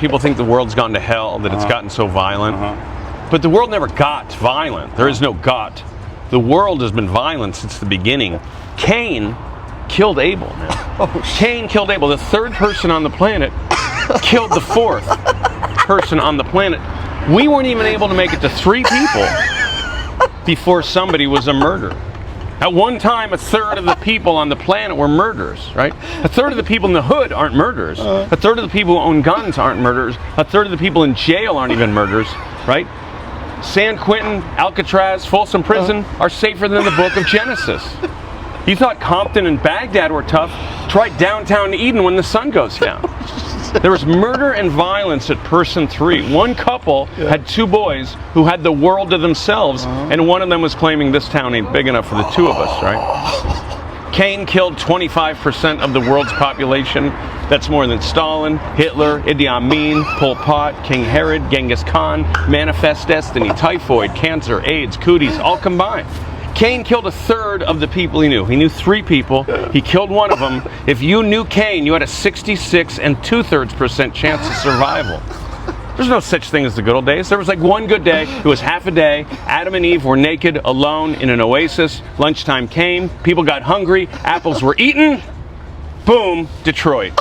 people think the world's gone to hell, that it's gotten so violent. But the world never got violent. There is no got. The world has been violent since the beginning. Cain killed Abel, man. Cain killed Abel. The third person on the planet killed the fourth person on the planet. We weren't even able to make it to 3 people before somebody was a murderer. At one time, a third of the people on the planet were murderers, right? A third of the people in the hood aren't murderers. A third of the people who own guns aren't murderers. A third of the people in jail aren't even murderers, right? San Quentin, Alcatraz, Folsom Prison are safer than the book of Genesis. You thought Compton and Baghdad were tough? Try downtown Eden when the sun goes down. There was murder and violence at person 3. One couple had 2 boys who had the world to themselves, and one of them was claiming this town ain't big enough for the 2 of us, right? Cain killed 25% of the world's population. That's more than Stalin, Hitler, Idi Amin, Pol Pot, King Herod, Genghis Khan, Manifest Destiny, typhoid, cancer, AIDS, cooties, all combined. Cain killed a third of the people he knew. He knew 3 people. He killed one of them. If you knew Cain, you had a 66 2/3% chance of survival. There's no such thing as the good old days. There was like one good day. It was half a day. Adam and Eve were naked, alone, in an oasis. Lunchtime came. People got hungry. Apples were eaten. Boom, Detroit.